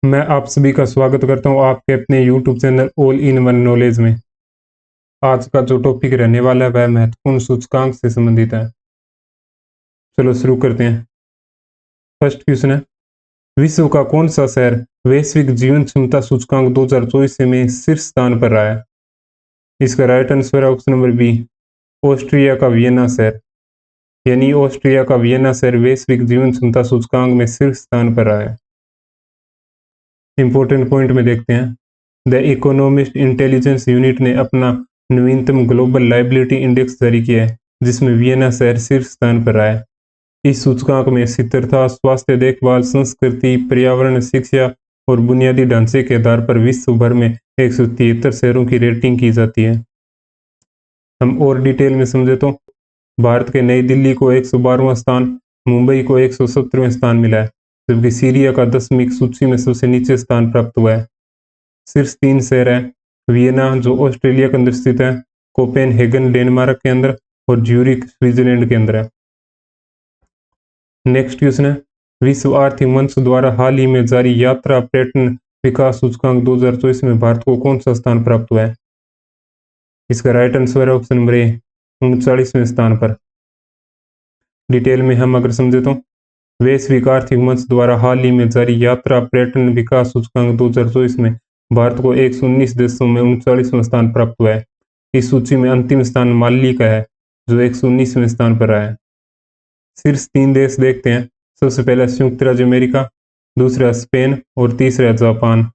मैं आप सभी का स्वागत करता हूं आपके अपने YouTube channel all in one knowledge में। आज का जो टॉपिक रहने वाला है वह महत्वपूर्ण सूचकांक से संबंधित है। चलो शुरू करते हैं। फर्स्ट क्वेश्चन है, विश्व का कौन सा शहर वैश्विक जीवन क्षमता सूचकांक 2024 में शीर्ष स्थान पर रहा है? इसका राइट आंसर है ऑप्शन नंबर बी, ऑस्ट्रिया का वियना शहर। यानी ऑस्ट्रिया का वियना शहर वैश्विक जीवन क्षमता सूचकांक में शीर्ष स्थान पर रहा है। इंपॉर्टेंट पॉइंट में देखते हैं। द इकोनॉमिस्ट इंटेलिजेंस यूनिट ने अपना नवीनतम ग्लोबल लाइबिलिटी इंडेक्स जारी किया है, जिसमें वियना शहर शीर्ष स्थान पर रहा है। इस सूचकांक में स्थिरता, स्वास्थ्य देखभाल, संस्कृति, पर्यावरण, शिक्षा और बुनियादी ढांचे के आधार पर विश्व भर में 173 शहरों की रेटिंग की जाती है। हम और डिटेल में समझे तो भारत के नई दिल्ली को 112वां स्थान, मुंबई को 170वें स्थान मिला है, जबकि सीरिया का 10वीं सूची में सबसे नीचे स्थान प्राप्त हुआ है। शीर्ष 3 शहर है वियना जो ऑस्ट्रेलिया के अंदर स्थित है, कोपेनहेगन डेनमार्क के अंदर और ज्यूरिख स्विट्जरलैंड के अंदर है। नेक्स्ट क्वेश्चन है, विश्व आर्थिक मंच द्वारा हाल ही में जारी यात्रा पर्यटन विकास सूचकांक 2024 में भारत को कौन सा स्थान प्राप्त हुआ है? इसका राइट आंसर है ऑप्शन नंबर ए, 39वें स्थान पर। डिटेल में हम अगर समझे तो वैश्विक आर्थिक मंच द्वारा हाल ही में जारी यात्रा पर्यटन विकास सूचकांक 2024 में भारत को 119 देशों में 39वां स्थान प्राप्त हुआ है। इस सूची में अंतिम स्थान माली का है जो 119वें स्थान पर रहा है। शीर्ष 3 देश देखते हैं। सबसे पहला संयुक्त राज्य अमेरिका, दूसरा स्पेन और तीसरा जापान।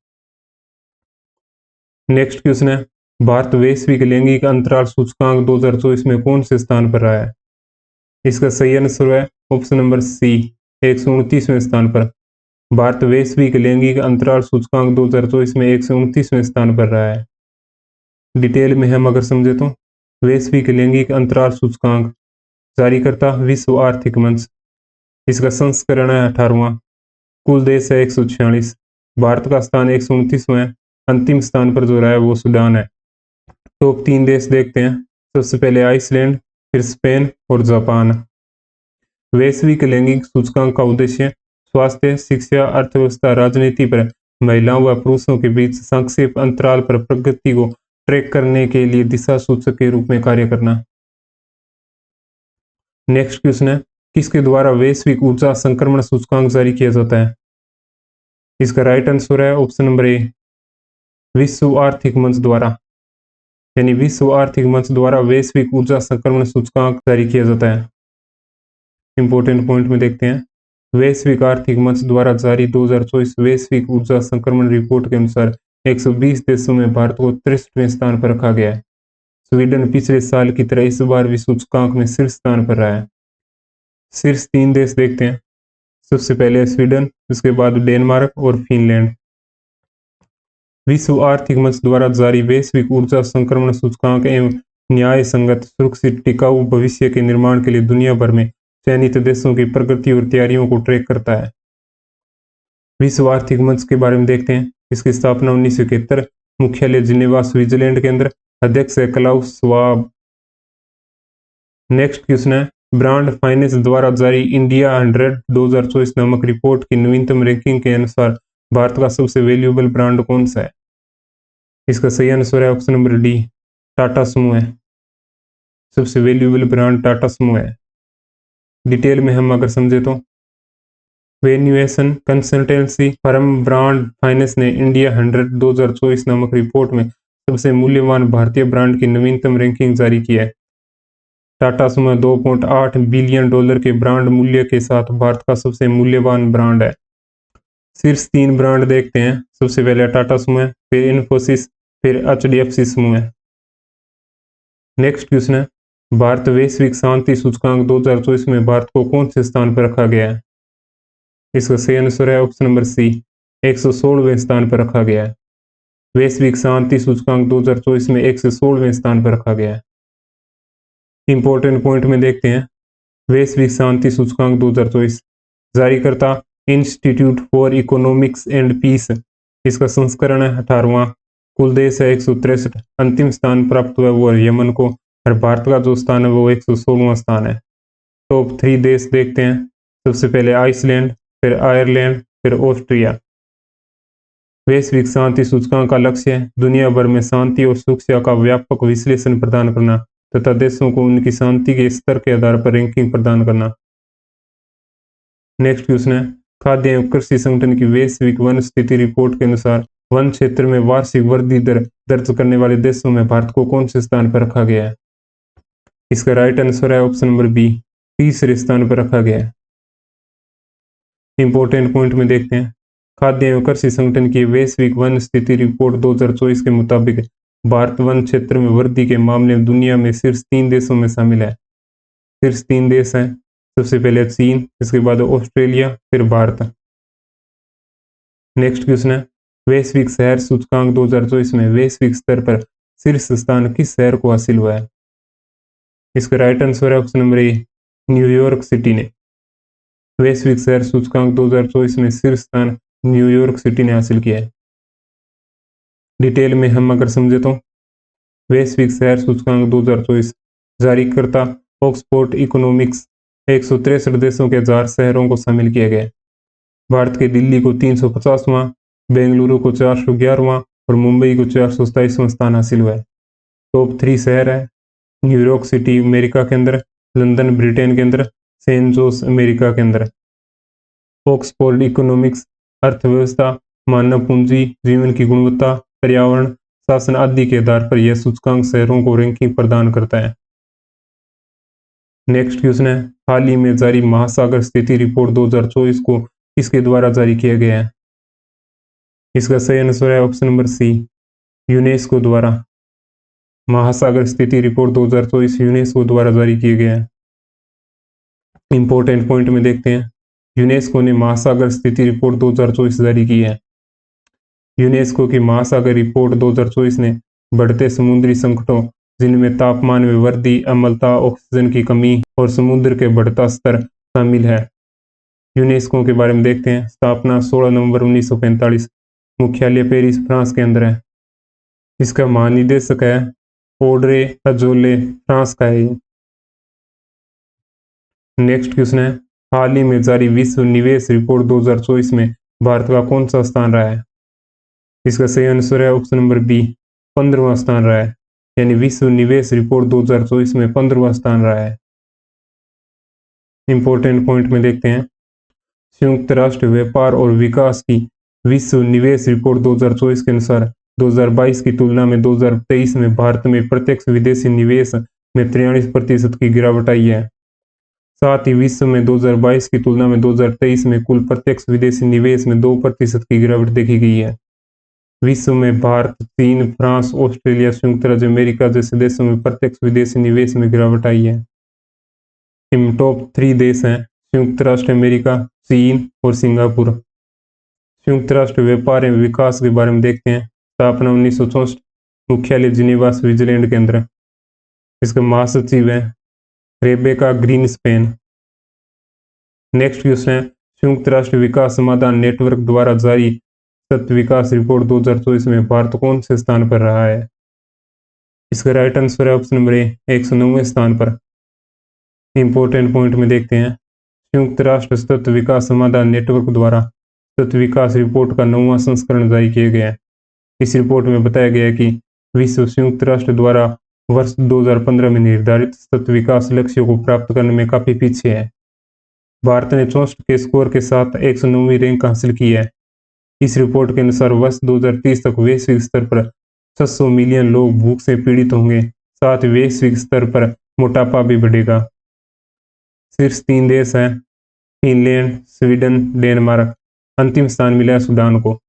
नेक्स्ट क्वेश्चन है, भारत वैश्विक लैंगिक अंतराल सूचकांक 2024 में कौन से स्थान पर रहा है? इसका सही आंसर है ऑप्शन नंबर सी, 129वें स्थान पर। भारत वैश्विक लैंगिक अंतराल सूचकांक 2024 में 129वें स्थान पर रहा है। डिटेल में हम अगर समझे तो वैश्विक लैंगिक अंतराल सूचकांक जारीकर्ता विश्व आर्थिक मंच, इसका संस्करण है 18वां, कुल देश है 146, भारत का स्थान 129वां है, अंतिम स्थान पर जो रहा है वो सूडान है। टॉप 3 देश देखते हैं। सबसे पहले आइसलैंड, फिर स्पेन और जापान। वैश्विक लैंगिक सूचकांक का उद्देश्य स्वास्थ्य, शिक्षा, अर्थव्यवस्था, राजनीति पर महिलाओं व पुरुषों के बीच संक्षेप अंतराल पर प्रगति को ट्रैक करने के लिए दिशा सूचक के रूप में कार्य करना। नेक्स्ट क्वेश्चन है, किसके द्वारा वैश्विक ऊर्जा संक्रमण सूचकांक जारी किया जाता है? इसका राइट आंसर है ऑप्शन नंबर ए, विश्व आर्थिक मंच द्वारा। यानी विश्व आर्थिक मंच द्वारा वैश्विक ऊर्जा संक्रमण सूचकांक जारी किया जाता है। इंपॉर्टेंट पॉइंट में देखते हैं। वैश्विक आर्थिक मंच द्वारा जारी 2024 वैश्विक ऊर्जा संक्रमण रिपोर्ट के अनुसार 120 देशों में भारत को 63वें स्थान पर रखा गया है। स्वीडन पिछले साल की तरह इस बार भी सूचकांक में शीर्ष स्थान पर रहा है। शीर्ष 3 देश देखते हैं। सबसे पहले स्वीडन, उसके बाद डेनमार्क और फिनलैंड। विश्व आर्थिक मंच द्वारा जारी वैश्विक ऊर्जा संक्रमण सूचकांक एवं न्याय संगत, सुरक्षित, टिकाऊ भविष्य के निर्माण के लिए दुनिया भर में चयनित देशों की प्रगति और तैयारियों को ट्रैक करता है। विश्व आर्थिक मंच के बारे में देखते हैं। इसकी स्थापना 1971, मुख्यालय जिनेवा स्विट्जरलैंड के अंदर, अध्यक्ष है क्लाउस श्वाब। नेक्स्ट क्वेश्चन है, ब्रांड फाइनेंस द्वारा जारी इंडिया 100 2024 नामक रिपोर्ट की नवीनतम रैंकिंग के अनुसार भारत का सबसे वैल्यूएबल ब्रांड कौन सा है? इसका सही आंसर है ऑप्शन नंबर डी, टाटा समूह है। सबसे वैल्यूएबल ब्रांड टाटा समूह है। डिटेल में हम अगर समझे तो valuation consultancy firm brand finance ने इंडिया 100 2024 नामक रिपोर्ट में सबसे मूल्यवान भारतीय ब्रांड की नवीनतम रैंकिंग जारी की है। टाटा समूह 2.8 बिलियन डॉलर के ब्रांड मूल्य के साथ भारत का सबसे मूल्यवान ब्रांड है। शीर्ष 3 ब्रांड देखते हैं। सबसे पहले टाटा समूह, फिर इन्फोसिस, फिर HDFC समूह है। नेक्स्ट क्वेश्चन है, भारत वैश्विक शांति सूचकांक 2024 में भारत को कौन से स्थान पर रखा गया है? इसका सही आंसर है ऑप्शन नंबर सी, 116वें स्थान पर रखा गया है। वैश्विक शांति सूचकांक 2024 में 116वें स्थान पर रखा गया है। इंपॉर्टेंट पॉइंट में देखते हैं। वैश्विक शांति सूचकांक 2024 जारीकर्ता institute for economics and peace, इसका संस्करण है 18वां, कुल देश है 163, अंतिम स्थान प्राप्त हुआ वो यमन को, और भारत का जो स्थान है वो 116वां स्थान है। टॉप 3 देश देखते हैं। सबसे पहले आइसलैंड, फिर आयरलैंड, फिर ऑस्ट्रिया। वैश्विक शांति सूचकांक का लक्ष्य है दुनिया भर में शांति और सुरक्षा का व्यापक विश्लेषण प्रदान करना तथा देशों को उनकी शांति के स्तर के आधार पर रैंकिंग प्रदान करना। नेक्स्ट क्वेश्चन है, खाद्य एवं कृषि संगठन की वैश्विक वन स्थिति रिपोर्ट के अनुसार वन क्षेत्र में वार्षिक वृद्धि दर दर्ज करने वाले देशों में भारत को कौन से स्थान पर रखा गया है? इसका राइट आंसर है ऑप्शन नंबर बी, तीसरे स्थान पर रखा गया है। इंपॉर्टेंट पॉइंट में देखते हैं, खाद्य एवं कृषि संगठन की वैश्विक वन स्थिति रिपोर्ट 2024 के मुताबिक भारत वन क्षेत्र में वृद्धि के मामले में दुनिया में शीर्ष 3 देशों में शामिल है। शीर्ष 3 देश हैं, सबसे पहले चीन, इसके बाद ऑस्ट्रेलिया, फिर भारत। नेक्स्ट क्वेश्चन है, वैश्विक शहर सूचकांक 2024 में वैश्विक स्तर पर शीर्ष स्थान किस शहर को हासिल हुआ है? इसका राइट आंसर है ऑप्शन नंबर ए, न्यूयॉर्क सिटी ने। वैश्विक शहर सूचकांक 2024 में शीर्ष स्थान न्यूयॉर्क सिटी ने हासिल किया है। डिटेल में हम अगर समझे तो वैश्विक शहर सूचकांक 2024 जारीकर्ता ऑक्सफोर्ड इकोनॉमिक्स 163 देशों के 1000 शहरों को शामिल किया गया। भारत के दिल्ली को 350वां, बेंगलुरु को 411वां और मुंबई को 427वां स्थान हासिल हुआ है। टॉप 3 शहर है न्यूयॉर्क सिटी अमेरिका के अंदर, लंदन ब्रिटेन के अंदर, सेंट जोस अमेरिका के अंदर। ऑक्सफोर्ड इकोनॉमिक्स अर्थव्यवस्था, मानव पूंजी, जीवन की गुणवत्ता, पर्यावरण, शासन आदि के आधार पर यह सूचकांक शहरों को रैंकिंग प्रदान करता है। नेक्स्ट क्वेश्चन है, हाल ही में जारी महासागर स्थिति रिपोर्ट 2024 को किसके द्वारा जारी किया गया है? इसका सही आंसर है ऑप्शन नंबर सी, यूनेस्को द्वारा। महासागर स्थिति रिपोर्ट 2024 यूनेस्को द्वारा जारी किया गया है। इंपॉर्टेंट पॉइंट में देखते हैं, यूनेस्को ने महासागर स्थिति रिपोर्ट 2024 जारी की है। यूनेस्को की महासागर रिपोर्ट 2024 ने बढ़ते समुद्री संकटों, जिनमें तापमान में वृद्धि, अम्लता, ऑक्सीजन की कमी और समुद्र के बढ़ता स्तर शामिल है। यूनेस्को के बारे में देखते हैं, स्थापना 16 नवंबर 1945, मुख्यालय पेरिस फ्रांस के अंदर है। इसका महानिदेशक है ऑड्रे अजोले, फ्रांस का है। नेक्स्ट क्वेश्चन है, हाल ही में जारी विश्व निवेश रिपोर्ट 2024 में भारत का कौन सा स्थान रहा है? इसका सही आंसर है ऑप्शन नंबर बी, 15वां स्थान रहा है। यानी विश्व निवेश रिपोर्ट 2024 में 15वां स्थान रहा है। इंपॉर्टेंट पॉइंट में देखते हैं, संयुक्त राष्ट्र व्यापार और विकास की विश्व निवेश रिपोर्ट 2024 के अनुसार 2022 की तुलना में 2023 में भारत में प्रत्यक्ष विदेशी निवेश में 43% की गिरावट आई है। साथ ही विश्व में 2022 की तुलना में 2023 में कुल प्रत्यक्ष विदेशी निवेश में 2% की गिरावट देखी गई है। विश्व में भारत, चीन, फ्रांस, ऑस्ट्रेलिया, संयुक्त राज्य अमेरिका जैसे देशों में प्रत्यक्ष विदेशी निवेश में गिरावट आई है। इन टॉप 3 देश हैं संयुक्त राष्ट्र अमेरिका, चीन और सिंगापुर। संयुक्त राष्ट्र व्यापार एवं विकास के बारे में देखते हैं, स्थापना 1964, मुख्यालय जिनेवा स्विट्जरलैंड के अंदर। इसका महासचिव है रेबेका ग्रीनस्पैन। नेक्स्ट क्वेश्चन है, संयुक्त राष्ट्र विकास समाधान नेटवर्क द्वारा जारी सतत विकास रिपोर्ट 2024 में भारत कौन से स्थान पर रहा है? इसका राइट आंसर है ऑप्शन नंबर ए, 109वें स्थान पर। इंपॉर्टेंट पॉइंट में देखते हैं, संयुक्त राष्ट्र सतत विकास समाधान नेटवर्क द्वारा सतत विकास रिपोर्ट का 9वां संस्करण जारी किया गया है। इस रिपोर्ट में बताया गया है कि विश्व संयुक्त राष्ट्र द्वारा वर्ष 2015 में निर्धारित सतत विकास लक्ष्यों को प्राप्त करने में काफी पीछे है। भारत ने 64 के स्कोर के साथ 109वीं रैंक हासिल की है। इस रिपोर्ट के अनुसार वर्ष 2030 तक वैश्विक स्तर पर 600 मिलियन लोग भूख से पीड़ित होंगे। साथ ही वैश्विक स्तर पर मोटापा भी बढ़ेगा। शीर्ष 3 देश हैं फिनलैंड, स्वीडन, डेनमार्क। अंतिम स्थान मिला है सूडान को।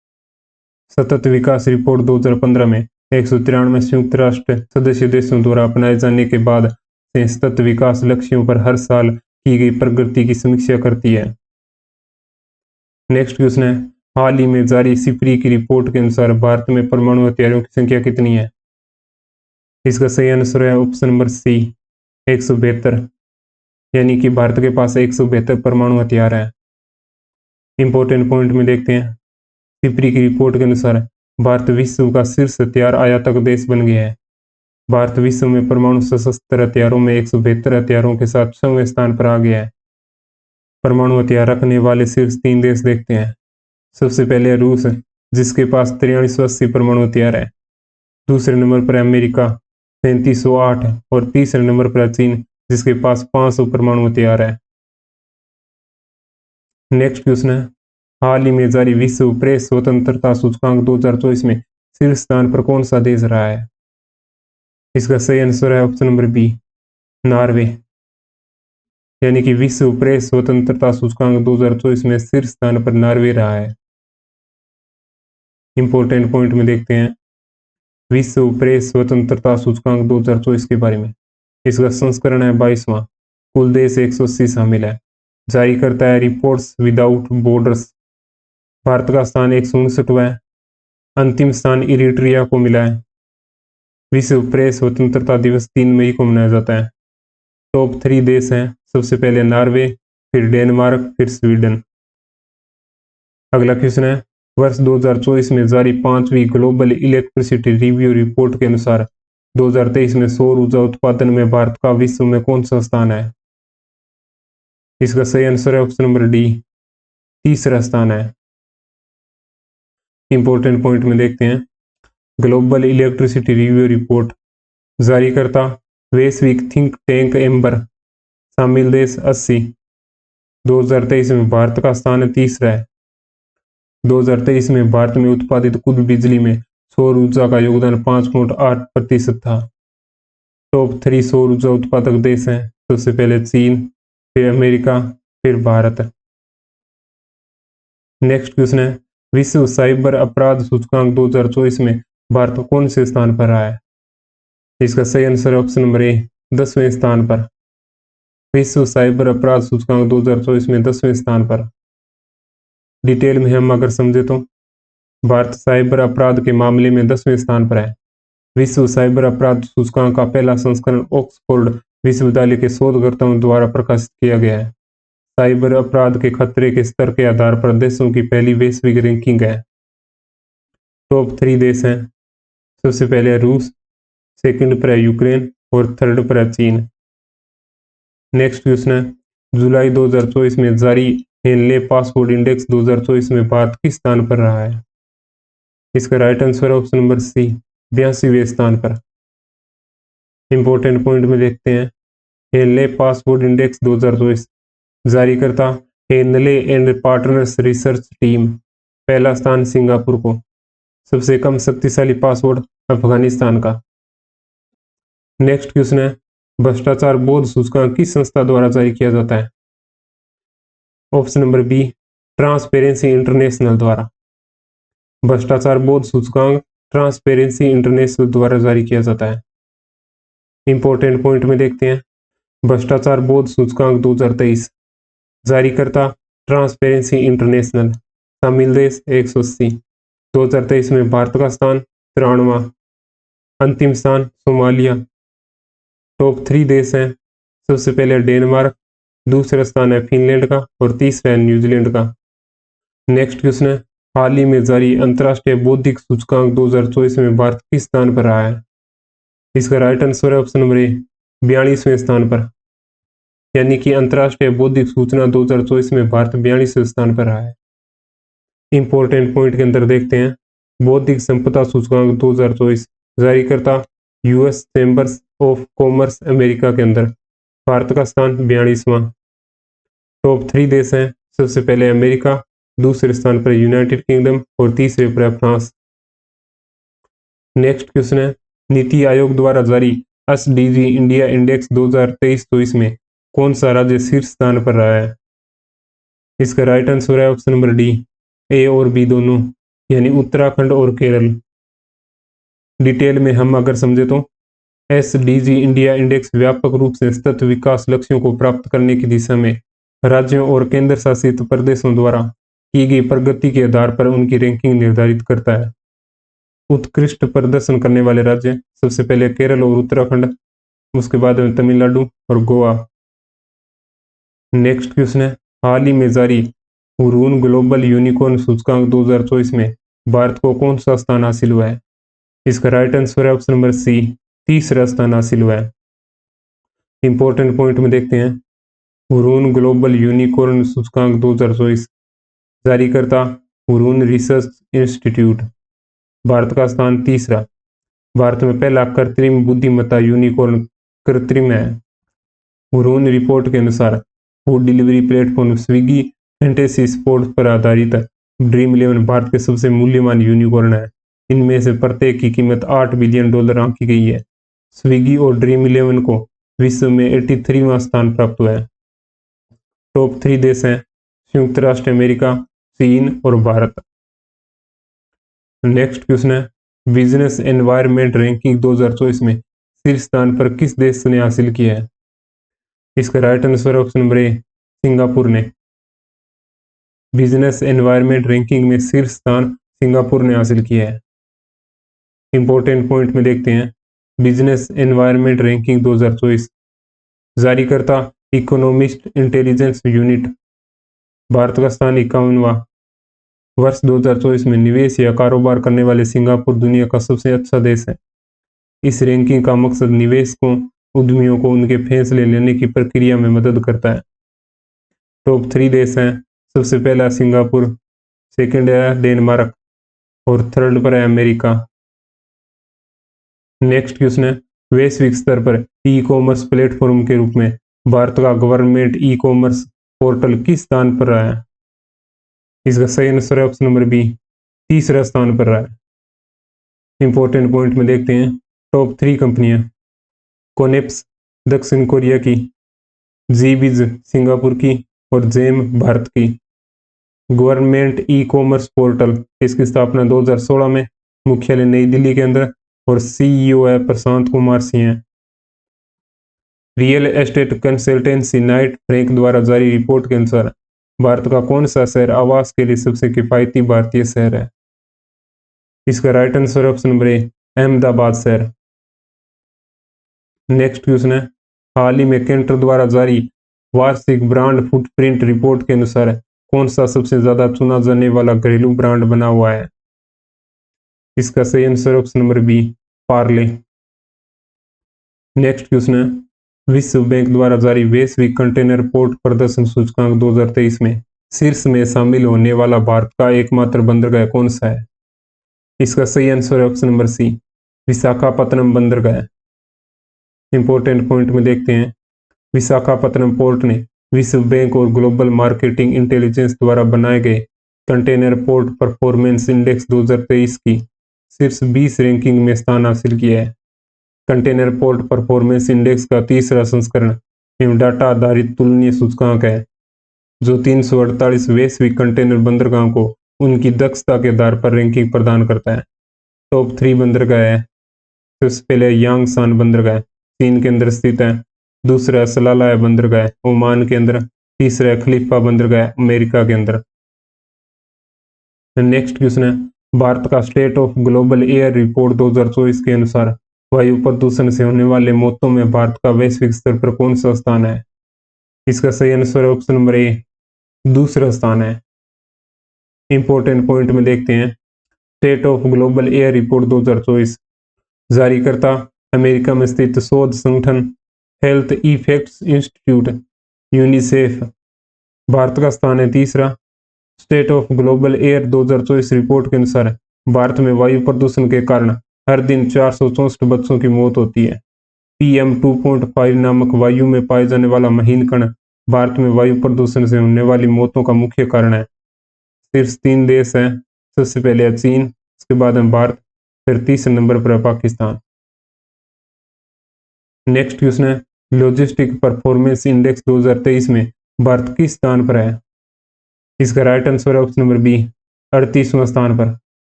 सतत विकास रिपोर्ट 2015 में 193 संयुक्त राष्ट्र सदस्य देशों द्वारा अपनाए जाने के बाद से सतत विकास लक्ष्यों पर हर साल की गई प्रगति की समीक्षा करती है। नेक्स्ट क्वेश्चन है, हाल ही में जारी सिपरी की रिपोर्ट के अनुसार भारत में परमाणु हथियारों की संख्या कितनी है? इसका सही आंसर है ऑप्शन नंबर सी, 172। यानी कि भारत के पास 172 परमाणु हथियार है। इंपॉर्टेंट पॉइंट में देखते हैं, सिपरी की रिपोर्ट के अनुसार भारत विश्व का शीर्ष हथियार आयातक देश बन गया है। भारत विश्व में परमाणु सशस्त्र हथियारों में 172 हथियारों के साथ 6वें स्थान पर आ गया है। परमाणु हथियार रखने वाले शीर्ष 3 देश देखते हैं। सबसे पहले रूस, जिसके पास 4380 परमाणु हथियार है। दूसरे नंबर पर अमेरिका 3708 है और तीसरे नंबर पर चीन जिसके पास 500 परमाणु हथियार है। नेक्स्ट क्वेश्चन है, हाल ही में जारी विश्व प्रेस स्वतंत्रता सूचकांक 2024 में शीर्ष स्थान पर कौन सा देश रहा है? इसका सही आंसर है ऑप्शन नंबर बी, नॉर्वे। यानी कि विश्व प्रेस स्वतंत्रता सूचकांक 2024 में शीर्ष स्थान पर नॉर्वे रहा है। इंपॉर्टेंट पॉइंट में देखते हैं विश्व प्रेस स्वतंत्रता सूचकांक 2024 के बारे में। इसका संस्करण है 22वां। कुल देश 180 शामिल है। जारी करता है रिपोर्ट्स विदाउट बॉर्डर्स। भारत का स्थान 169वां है। अंतिम स्थान इरिट्रिया को मिला है। विश्व प्रेस स्वतंत्रता दिवस 3 मई को मनाया जाता है। टॉप 3 देश हैं, सबसे पहले नॉर्वे, फिर डेनमार्क, फिर स्वीडन। अगला क्वेश्चन है, वर्ष 2024 में जारी 5वीं ग्लोबल इलेक्ट्रिसिटी रिव्यू रिपोर्ट के अनुसार 2023 में सौर ऊर्जा उत्पादन में भारत का विश्व में कौन सा स्थान है? इसका सही आंसर है ऑप्शन नंबर डी, तीसरा स्थान है। इंपॉर्टेंट पॉइंट में देखते हैं ग्लोबल इलेक्ट्रिसिटी रिव्यू रिपोर्ट। जारी करता वैश्विक थिंक टैंक एम्बर। शामिल देश 80। 2023 में भारत का स्थान तीसरा है। 2023 में भारत में उत्पादित कुल बिजली में सौर ऊर्जा का योगदान 5.8% था। टॉप 3 सौर ऊर्जा उत्पादक देश हैं, सबसे पहले चीन, फिर अमेरिका, फिर भारत। नेक्स्ट क्वेश्चन है, विश्व साइबर अपराध सूचकांक 2024 में भारत कौन से स्थान पर रहा है? इसका सही आंसर ऑप्शन नंबर ए, 10वें स्थान पर। विश्व साइबर अपराध सूचकांक 2024 में 10वें स्थान पर। डिटेल में हम अगर समझे तो भारत साइबर अपराध के मामले में 10वें स्थान पर है। विश्व साइबर अपराध सूचकांक का पहला संस्करण ऑक्सफोर्ड विश्वविद्यालय के शोधकर्ताओं द्वारा प्रकाशित किया गया है। साइबर अपराध के खतरे के स्तर के आधार पर देशों की पहली वैश्विक रैंकिंग है। टॉप 3 देश हैं, सबसे पहले रूस, सेकंड पर है यूक्रेन और थर्ड पर है चीन। नेक्स्ट क्वेश्चन है, जुलाई 2024 में जारी हेनले पासपोर्ट इंडेक्स 2024 में भारत किस स्थान पर रहा है? इसका right answer option number C, 82वें स्थान पर। इंपॉर्टेंट पॉइंट में देखते हैं हेनले पासपोर्ट इंडेक्स 2024। जारी करता Henley and partners research team. पहला स्थान सिंगापुर को। सबसे कम शक्तिशाली पासपोर्ट अफगानिस्तान का। नेक्स्ट क्वेश्चन है, भ्रष्टाचार बोध सूचकांक किस संस्था द्वारा जारी किया जाता है? Option number B, transparency international द्वारा। भ्रष्टाचार बोध सूचकांक ट्रांसपेरेंसी इंटरनेशनल द्वारा जारी किया जाता है। इंपॉर्टेंट पॉइंट में देखते हैं भ्रष्टाचार बोध सूचकांक 2023। जारी करता ट्रांसपेरेंसी इंटरनेशनल। शामिल देश 180। 2023 में भारत का स्थान 93वां। अंतिम स्थान सोमालिया। टॉप 3 देश हैं, सबसे पहले डेनमार्क, दूसरा स्थान है फिनलैंड का और तीसरा है न्यूजीलैंड का। नेक्स्ट क्वेश्चन है, हाल ही में जारी अंतर्राष्ट्रीय बौद्धिक सूचकांक 2024 में भारत किस स्थान पर रहा है? इसका राइट आंसर है ऑप्शन नंबर ए, 42वें स्थान पर। यानी कि अंतर्राष्ट्रीय बौद्धिक सूचना 2024 में भारत 42वें स्थान पर रहा है। इंपॉर्टेंट पॉइंट के अंदर देखते हैं बौद्धिक संपदा सूचकांक 2024। जारी करता US chambers of commerce America के अंदर। भारत का स्थान 42वां। टॉप 3 देश हैं, सबसे पहले अमेरिका, दूसरे स्थान पर यूनाइटेड किंगडम और तीसरे पर है फ्रांस। नेक्स्ट क्वेश्चन है, नीति आयोग द्वारा जारी एसडीजी इंडिया इंडेक्स 2023-24 में कौन सा राज्य शीर्ष स्थान पर रहा है? इसका राइट आंसर है ऑप्शन नंबर डी, ए और बी दोनों, यानी उत्तराखंड और केरल। डिटेल में हम अगर समझे तो एसडीजी इंडिया इंडेक्स व्यापक रूप से सतत विकास लक्ष्यों को प्राप्त करने की दिशा में राज्यों और केंद्र शासित प्रदेशों द्वारा की गई प्रगति के आधार पर उनकी रैंकिंग निर्धारित करता है। उत्कृष्ट प्रदर्शन करने वाले राज्य सबसे पहले केरल और उत्तराखंड, उसके बाद में तमिलनाडु और गोवा। नेक्स्ट क्वेश्चन है, हाल ही में जारी हुरून ग्लोबल यूनिकॉर्न सूचकांक 2024 में भारत को कौन सा स्थान हासिल हुआ है? इसका राइट आंसर है ऑप्शन नंबर सी, तीसरा स्थान हासिल हुआ है। इंपॉर्टेंट पॉइंट में देखते हैं हुरून ग्लोबल यूनिकॉर्न सूचकांक 2024। जारी करता हुरून रिसर्च इंस्टीट्यूट। भारत का स्थान तीसरा। भारत में पहला कृत्रिम बुद्धिमत्ता यूनिकॉर्न कृत्रिम है। हुरून रिपोर्ट के अनुसार food delivery platform Swiggy fantasy sports पर आधारित ड्रीम इलेवन भारत के सबसे मूल्यवान यूनिकॉर्न है। इनमें से प्रत्येक की कीमत $8 बिलियन आंकी गई है। स्विगी और ड्रीम इलेवन को विश्व में 83वां स्थान प्राप्त हुआ है। टॉप 3 देश हैं संयुक्त राष्ट्र अमेरिका, चीन और भारत। नेक्स्ट क्वेश्चन है, बिजनेस एनवायरनमेंट रैंकिंग 2024 में शीर्ष स्थान पर किस देश ने हासिल किया है? इसका राइट आंसर ऑप्शन नंबर ए, सिंगापुर ने। बिजनेस एनवायरनमेंट रैंकिंग में शीर्ष स्थान सिंगापुर ने हासिल किया है। इंपॉर्टेंट पॉइंट में देखते हैं, बिजनेस एनवायरनमेंट रैंकिंग 2024 जारीकर्ता इकोनॉमिस्ट इंटेलिजेंस यूनिट। भारत का स्थान 51वां। वर्ष 2024 में निवेश या कारोबार करने वाले सिंगापुर दुनिया का सबसे अच्छा देश है। इस रैंकिंग का मकसद निवेशकों उद्यमियों को उनके फैसले लेने की प्रक्रिया में मदद करता है। टॉप 3 देश हैं, सबसे पहला सिंगापुर, सेकंड है डेनमार्क और थर्ड पर है अमेरिका। नेक्स्ट क्वेश्चन है, वैश्विक स्तर पर ई कॉमर्स प्लेटफॉर्म के रूप में भारत का गवर्नमेंट ई कॉमर्स पोर्टल किस स्थान पर रहा है? इसका सही आंसर है ऑप्शन नंबर बी, तीसरा स्थान पर रहा है। इंपॉर्टेंट पॉइंट में देखते हैं, टॉप 3 कंपनियां, कोनेप्स दक्षिण कोरिया की, जीबीज सिंगापुर की और जेम भारत की। गवर्नमेंट ई कॉमर्स पोर्टल, इसकी स्थापना 2016 में, मुख्यालय नई दिल्ली के अंदर और सीईओ है प्रशांत कुमार सिंह है। Real estate consultancy Knight Frank द्वारा जारी रिपोर्ट के अनुसार भारत का कौन सा शहर आवास के लिए सबसे किफायती भारतीय शहर है? इसका right answer option number A, Ahmedabad शहर। नेक्स्ट क्वेश्चन है, हाल ही में केंटर द्वारा जारी वार्षिक ब्रांड फुटप्रिंट रिपोर्ट के अनुसार कौन सा सबसे ज्यादा चुना जाने वाला घरेलू ब्रांड बना हुआ है? इसका सही answer option number B, Parle. Next question है, विश्व बैंक द्वारा जारी वैश्विक कंटेनर पोर्ट प्रदर्शन सूचकांक 2023 में शीर्ष में शामिल होने वाला भारत का एकमात्र बंदरगाह कौन सा है? इसका सही आंसर है ऑप्शन नंबर सी, विशाखापत्तनम बंदरगाह। इंपॉर्टेंट पॉइंट में देखते हैं, विशाखापत्तनम पोर्ट ने विश्व बैंक और ग्लोबल मार्केटिंग इंटेलिजेंस द्वारा बनाए गए कंटेनर पोर्ट परफॉर्मेंस इंडेक्स 2023 की शीर्ष 20 रैंकिंग में स्थान हासिल किया है। कंटेनर पोर्ट परफॉर्मेंस इंडेक्स का तीसरा संस्करण एवं डाटा आधारित तुलनीय सूचकांक है, जो 348 वैश्विक कंटेनर बंदरगाहों को उनकी दक्षता के आधार पर रैंकिंग प्रदान करता है। टॉप 3 बंदरगाह है, सबसे पहले यांगसान बंदरगाह चीन के अंदर स्थित है, दूसरा सलाला बंदरगाह ओमान के अंदर, तीसरा खलीफा बंदरगाह अमेरिका के अंदर। नेक्स्ट क्वेश्चन है, भारत का state of global air report 2024 के अनुसार वायु प्रदूषण से होने वाले मौतों में भारत का वैश्विक स्तर पर कौन सा स्थान है? इसका सही आंसर ऑप्शन नंबर ए, दूसरा स्थान है। इंपॉर्टेंट पॉइंट में देखते हैं, state of global air report 2024 जारीकर्ता अमेरिका में स्थित शोध संगठन health effects institute UNICEF. Bharat का स्थान है तीसरा। State of global air 2024 report के अनुसार भारत में वायु प्रदूषण के कारण हर दिन 464 बच्चों की मौत होती है। PM 2.5 नामक वायु में पाए जाने वाला महीन कण भारत में वायु प्रदूषण से होने वाली मौतों का मुख्य कारण है। शीर्ष 3 देश हैं, सबसे पहले है चीन, उसके बाद है भारत, फिर तीसरे नंबर पर है पाकिस्तान। नेक्स्ट क्वेश्चन है, लॉजिस्टिक परफॉर्मेंस इंडेक्स 2023 में भारत किस स्थान पर है? इसका राइट आंसर है ऑप्शन नंबर बी, 38वां स्थान पर,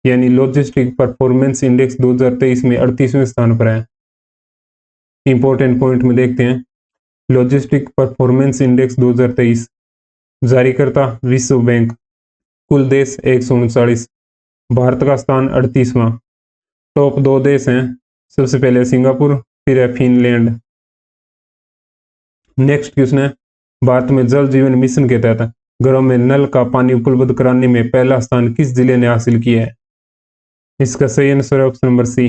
यानी लॉजिस्टिक परफॉर्मेंस इंडेक्स 2023 में 38वें स्थान पर है। इंपॉर्टेंट पॉइंट में देखते हैं, लॉजिस्टिक परफॉर्मेंस इंडेक्स 2023 जारीकर्ता विश्व बैंक, कुल देश 139, भारत का स्थान 38वां। टॉप 2 देश हैं, सबसे पहले सिंगापुर, फिर है फिनलैंड। नेक्स्ट क्वेश्चन है, भारत में जल जीवन मिशन के तहत घरों में नल का पानी उपलब्ध कराने में पहला स्थान किस जिले ने हासिल किया है? इसका सही आंसर है ऑप्शन नंबर सी,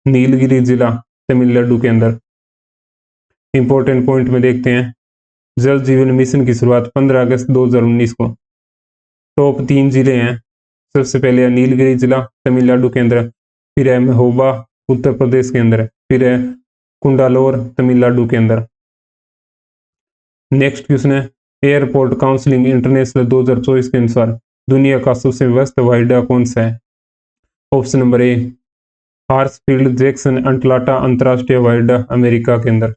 नीलगिरी जिला तमिलनाडु के अंदर। इंपॉर्टेंट पॉइंट में देखते हैं, जल जीवन मिशन की शुरुआत 15 अगस्त 2019 को टॉप 3 जिले हैं। सबसे पहले है नीलगिरी जिला तमिलनाडु के अंदर, फिर है महोबा उत्तर प्रदेश के अंदर, फिर है कुंडालोर तमिलनाडु के अंदर। नेक्स्ट क्वेश्चन है एयरपोर्ट काउंसिलिंग इंटरनेशनल 2024 के अनुसार दुनिया का सबसे व्यस्त हवाई अड्डा कौन सा है? Option number A Hartsfield Jackson Atlanta अंतरराष्ट्रीय हवाई अड्डा अमेरिका के अंदर।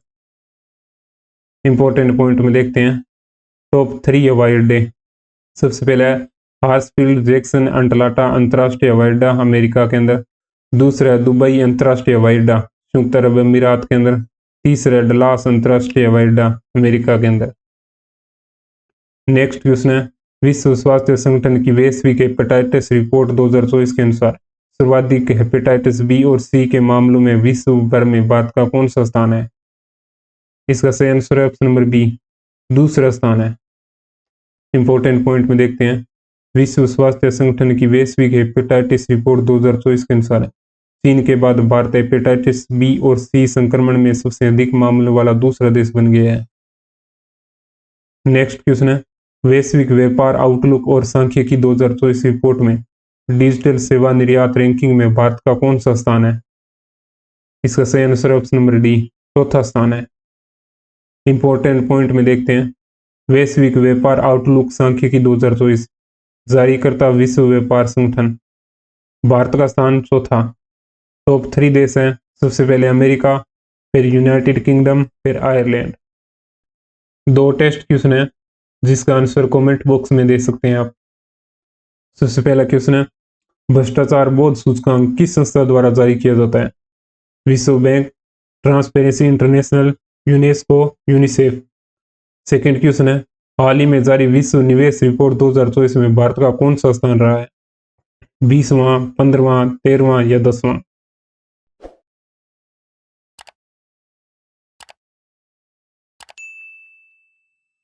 इंपॉर्टेंट पॉइंट में देखते हैं टॉप 3 हवाई अड्डे। सबसे पहला है हार्सफील्ड जैक्सन अटलांटा अंतरराष्ट्रीय हवाई अड्डा अमेरिका के अंदर। दूसरा है दुबई अंतरराष्ट्रीय हवाई अड्डा संयुक्त अरब अमीरात के अंदर। तीसरा है डलास अंतरराष्ट्रीय हवाई अड्डा अमेरिका के अंदर। नेक्स्ट क्वेश्चन है विश्व स्वास्थ्य संगठन की वैश्विक हेपेटाइटिस रिपोर्ट 2024 के अनुसार सर्वाधिक हेपेटाइटिस बी और सी के मामलों में विश्व भर में भारत का कौन सा स्थान है? इसका सही आंसर है ऑप्शन नंबर बी, दूसरा स्थान है। इंपॉर्टेंट पॉइंट में देखते हैं विश्व स्वास्थ्य संगठन की वैश्विक हेपेटाइटिस रिपोर्ट 2024 के अनुसार चीन के बाद भारत हेपेटाइटिस बी और सी संक्रमण में सबसे अधिक मामलों वाला दूसरा देश बन गया है। नेक्स्ट क्वेश्चन है वैश्विक व्यापार आउटलुक और सांख्यिकी 2024 रिपोर्ट में डिजिटल सेवा निर्यात रैंकिंग में भारत का कौन सा स्थान है? इसका सही आंसर ऑप्शन नंबर डी, चौथा स्थान है। इंपॉर्टेंट पॉइंट में देखते हैं वैश्विक व्यापार आउटलुक सांख्यिकी 2024 जारी करता विश्व व्यापार संगठन, भारत का स्थान चौथा। टॉप 3 देश हैं, सबसे पहले अमेरिका, फिर यूनाइटेड किंगडम, फिर आयरलैंड। 2 टेस्ट क्वेश्चन है जिसका आंसर कमेंट बॉक्स में दे सकते हैं आप। सबसे पहला क्वेश्चन है भ्रष्टाचार बोध सूचकांक किस संस्था द्वारा जारी किया जाता है? विश्व bank, transparency international, UNESCO, UNICEF. Second question है हाल ही में जारी विश्व निवेश रिपोर्ट 2024 में भारत का कौन सा स्थान रहा है? 20वां, 15वां, 13वां या 10वां?